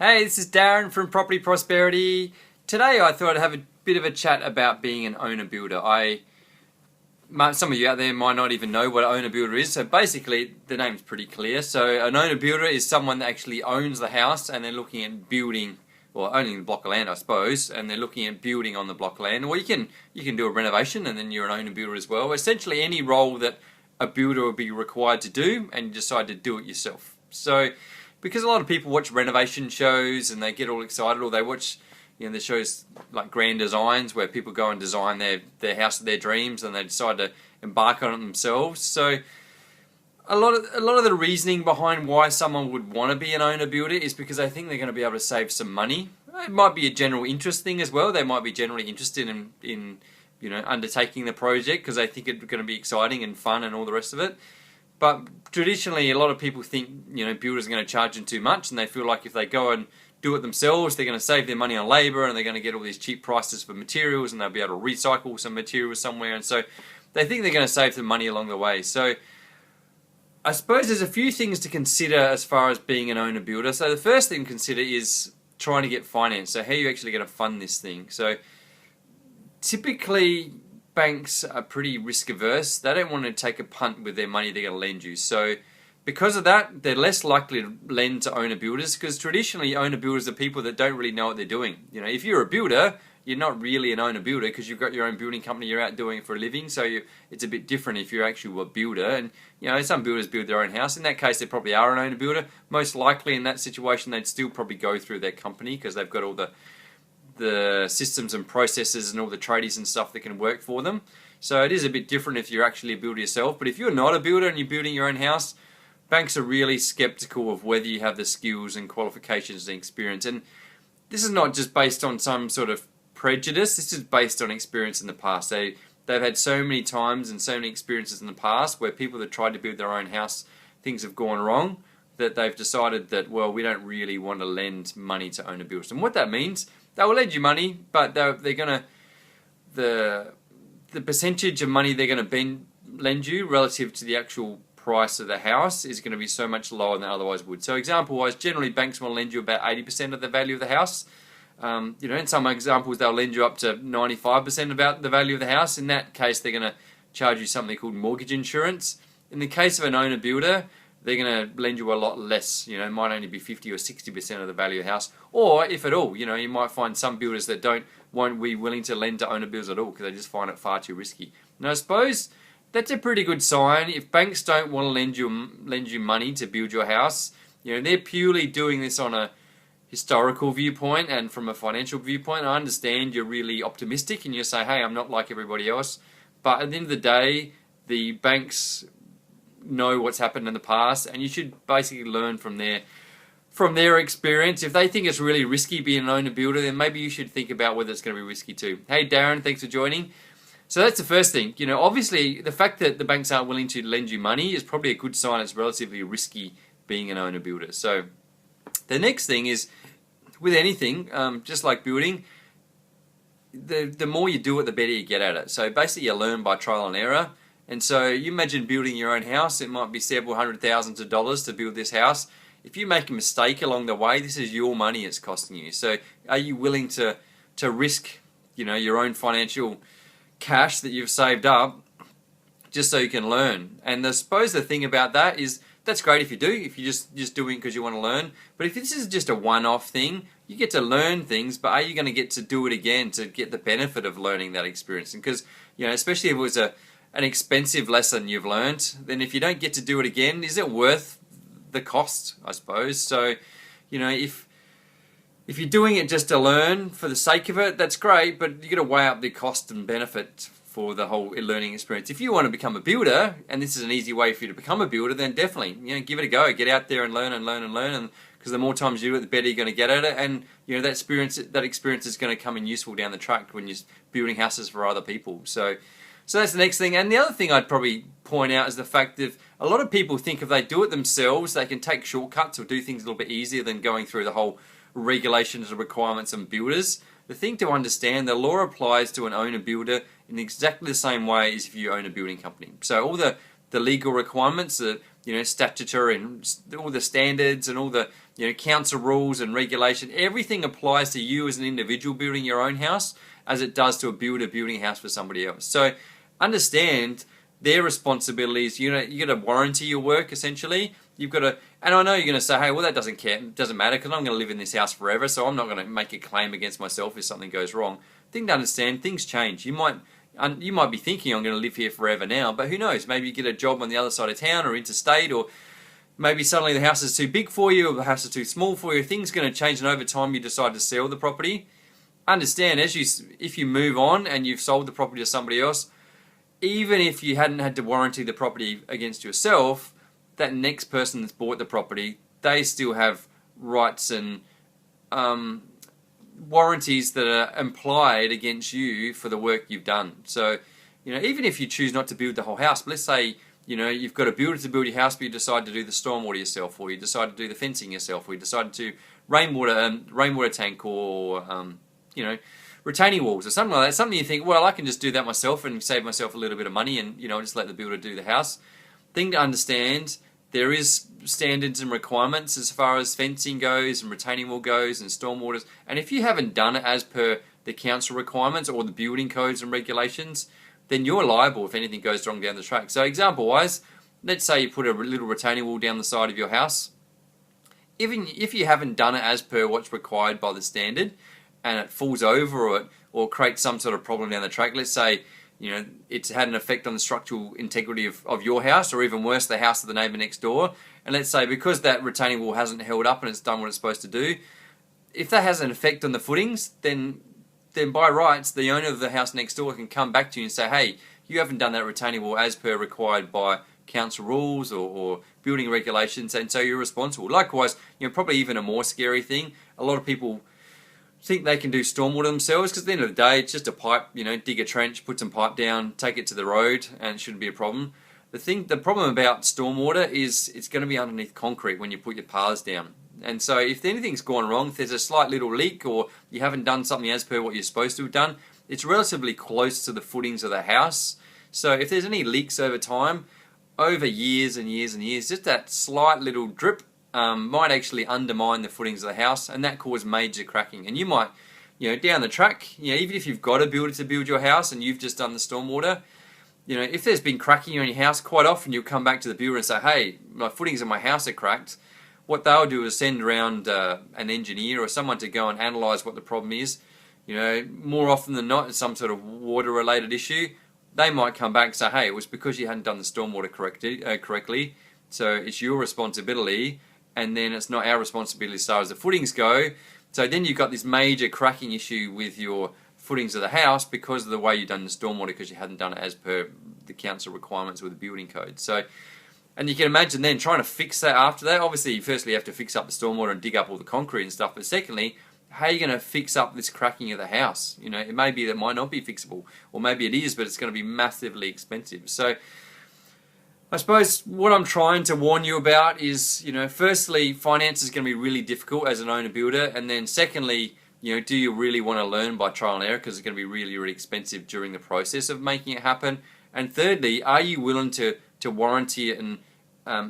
Hey, this is Darren from Property Prosperity. Today I thought I'd have a bit of a chat about being an owner builder. Some of you out there might not even know what an owner builder is, so basically the name's pretty clear. So an owner builder is someone that actually owns the house and they're looking at building, or owning the block of land I suppose, and they're looking at building on the block of land. Or you can do a renovation and then you're an owner builder as well. Essentially any role that a builder will be required to do and you decide to do it yourself. So because a lot of people watch renovation shows and they get all excited, or they watch the shows like Grand Designs where people go and design their house of their dreams and they decide to embark on it themselves. So a lot of the reasoning behind why someone would want to be an owner builder is because they think they're going to be able to save some money. It might be a general interest thing as well. They might be generally interested in undertaking the project because they think it's going to be exciting and fun and all the rest of it. But traditionally, a lot of people think builders are going to charge them too much, and they feel like if they go and do it themselves, they're going to save their money on labour, and they're going to get all these cheap prices for materials, and they'll be able to recycle some materials somewhere, and so they think they're going to save some money along the way. So I suppose there's a few things to consider as far as being an owner builder. So the first thing to consider is trying to get finance. So how are you actually going to fund this thing? So typically banks are pretty risk averse. They don't want to take a punt with their money they're going to lend you. So because of that, they're less likely to lend to owner builders, because traditionally owner builders are people that don't really know what they're doing. If you're a builder, you're not really an owner builder because you've got your own building company, you're out doing it for a living, so it's a bit different if you're actually a builder. And some builders build their own house. In that case, they probably are an owner builder. Most likely in that situation, they'd still probably go through their company because they've got all the systems and processes and all the tradies and stuff that can work for them. So it is a bit different if you're actually a builder yourself. But if you're not a builder and you're building your own house, banks are really skeptical of whether you have the skills and qualifications and experience. And this is not just based on some sort of prejudice. This is based on experience in the past. They've had so many times and so many experiences in the past where people that tried to build their own house, things have gone wrong, that they've decided that, well, we don't really want to lend money to owner builders. And what that means, they will lend you money, but they're going to, the percentage of money they're going to lend you relative to the actual price of the house is going to be so much lower than otherwise would. So example-wise, generally banks will lend you about 80% of the value of the house. In some examples, they'll lend you up to 95% about the value of the house. In that case, they're going to charge you something called mortgage insurance. In the case of an owner builder, they're going to lend you a lot less. It might only be 50 or 60% of the value of the house, or if at all. You might find some builders that won't be willing to lend to owner builders at all because they just find it far too risky. Now, I suppose that's a pretty good sign. If banks don't want to lend you money to build your house, they're purely doing this on a historical viewpoint and from a financial viewpoint. I understand you're really optimistic and you say, hey, I'm not like everybody else. But at the end of the day, the banks know what's happened in the past, and you should basically learn from their experience. If they think it's really risky being an owner builder, then maybe you should think about whether it's going to be risky too. Hey Darren, thanks for joining. So that's the first thing. Obviously the fact that the banks aren't willing to lend you money is probably a good sign it's relatively risky being an owner builder. So the next thing is, with anything, just like building, the more you do it, the better you get at it. So basically you learn by trial and error. And so you imagine building your own house. It might be several $100,000s to build this house. If you make a mistake along the way, this is your money it's costing you. So are you willing to risk your own financial cash that you've saved up just so you can learn? And I suppose the thing about that is, that's great if you're just doing it because you want to learn. But if this is just a one-off thing, you get to learn things, but are you going to get to do it again to get the benefit of learning that experience? And because, especially if it was an expensive lesson you've learned, then if you don't get to do it again, is it worth the cost, I suppose? So, if you're doing it just to learn for the sake of it, that's great, but you got to weigh up the cost and benefit for the whole learning experience. If you want to become a builder, and this is an easy way for you to become a builder, then definitely, give it a go. Get out there and learn, and because the more times you do it, the better you're going to get at it, and that experience is going to come in useful down the track when you're building houses for other people. So that's the next thing. And the other thing I'd probably point out is the fact that a lot of people think if they do it themselves, they can take shortcuts or do things a little bit easier than going through the whole regulations and requirements and builders. The thing to understand, the law applies to an owner builder in exactly the same way as if you own a building company. So all the the legal requirements, the statutory and all the standards and all the council rules and regulation. Everything applies to you as an individual building your own house as it does to a builder building a house for somebody else. So understand their responsibilities. You got to warranty your work essentially. You've got to, and I know you're going to say, hey, well, that doesn't matter because I'm going to live in this house forever, so I'm not going to make a claim against myself if something goes wrong. Thing to understand, things change. You might be thinking I'm going to live here forever now, but who knows? Maybe you get a job on the other side of town or interstate, or maybe suddenly the house is too big for you or the house is too small for you. Things are going to change, and over time you decide to sell the property. Understand, if you move on and you've sold the property to somebody else, even if you hadn't had to warranty the property against yourself, that next person that's bought the property, they still have rights and warranties that are implied against you for the work you've done. So, even if you choose not to build the whole house, but let's say, you've got a builder to build your house, but you decide to do the stormwater yourself, or you decide to do the fencing yourself, or you decide to rainwater tank, or, retaining walls or something like that. Something you think, well, I can just do that myself and save myself a little bit of money and, just let the builder do the house. Thing to understand, there is standards and requirements as far as fencing goes and retaining wall goes and stormwaters. And if you haven't done it as per the council requirements or the building codes and regulations, then you're liable if anything goes wrong down the track. So example-wise, let's say you put a little retaining wall down the side of your house. Even if you haven't done it as per what's required by the standard and it falls over or creates some sort of problem down the track, let's say it's had an effect on the structural integrity of your house, or even worse, the house of the neighbour next door. And let's say because that retaining wall hasn't held up and it's done what it's supposed to do, if that has an effect on the footings, then by rights, the owner of the house next door can come back to you and say, hey, you haven't done that retaining wall as per required by council rules or building regulations, and so you're responsible. Likewise, probably even a more scary thing, a lot of people think they can do stormwater themselves because at the end of the day it's just a pipe, dig a trench, put some pipe down, take it to the road, and it shouldn't be a problem. The problem about stormwater is it's going to be underneath concrete when you put your paths down. And so if anything's gone wrong, if there's a slight little leak or you haven't done something as per what you're supposed to have done, it's relatively close to the footings of the house. So if there's any leaks over time, over years and years and years, just that slight little drip might actually undermine the footings of the house, and that cause major cracking. And you might, down the track, even if you've got a builder to build your house and you've just done the stormwater, if there's been cracking on your house, quite often you'll come back to the builder and say, hey, my footings of my house are cracked. What they'll do is send around an engineer or someone to go and analyse what the problem is. More often than not, it's some sort of water-related issue. They might come back and say, hey, it was because you hadn't done the stormwater correctly, so it's your responsibility, and then it's not our responsibility as far as the footings go. So then you've got this major cracking issue with your footings of the house because of the way you've done the stormwater, because you hadn't done it as per the council requirements with the building code. So, and you can imagine then trying to fix that after that. Obviously, firstly, you have to fix up the stormwater and dig up all the concrete and stuff, but secondly, how are you going to fix up this cracking of the house? It may be that it might not be fixable, or maybe it is, but it's going to be massively expensive. So I suppose what I'm trying to warn you about is, firstly, finance is going to be really difficult as an owner-builder, and then secondly, do you really want to learn by trial and error, because it's going to be really, really expensive during the process of making it happen, and thirdly, are you willing to warranty it and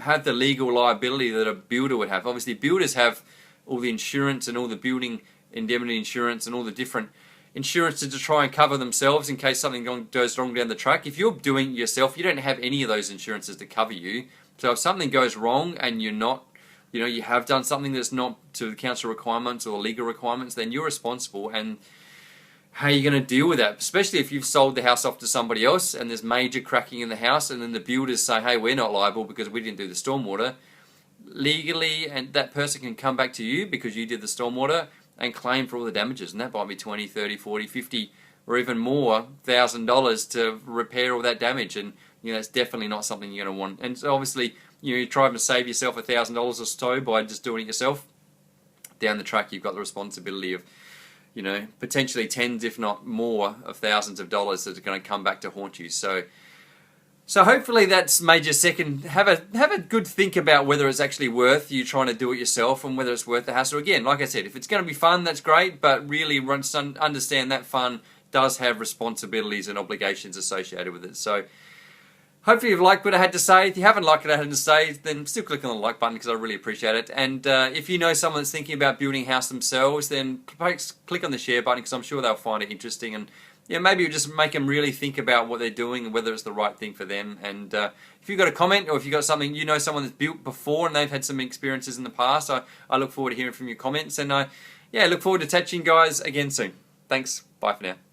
have the legal liability that a builder would have? Obviously, builders have all the insurance and all the building indemnity insurance and all the different insurances to try and cover themselves in case something goes wrong down the track. If you're doing it yourself, you don't have any of those insurances to cover you. So if something goes wrong and you're not, you have done something that's not to the council requirements or legal requirements, then you're responsible. And how are you going to deal with that? Especially if you've sold the house off to somebody else and there's major cracking in the house, and then the builders say, hey, we're not liable because we didn't do the stormwater. Legally, and that person can come back to you because you did the stormwater and claim for all the damages, and that might be 20, 30, 40, 50 or even more $1,000 to repair all that damage, and it's definitely not something you're going to want. And so obviously you're trying to save yourself $1,000 or so by just doing it yourself. Down the track you've got the responsibility of potentially tens if not more of thousands of dollars that are going to come back to haunt you. So hopefully that's made you have a good think about whether it's actually worth you trying to do it yourself and whether it's worth the hassle. Again, like I said, if it's going to be fun, that's great, but really understand that fun does have responsibilities and obligations associated with it. So Hopefully you've liked what I had to say. If you haven't liked what I had to say, then still click on the like button because I really appreciate it. And if you know someone that's thinking about building a house themselves, then click on the share button because I'm sure they'll find it interesting. And yeah, maybe you just make them really think about what they're doing and whether it's the right thing for them. And if you've got a comment or if you've got something, you know someone that's built before and they've had some experiences in the past, I look forward to hearing from your comments. And yeah, look forward to touching you guys again soon. Thanks. Bye for now.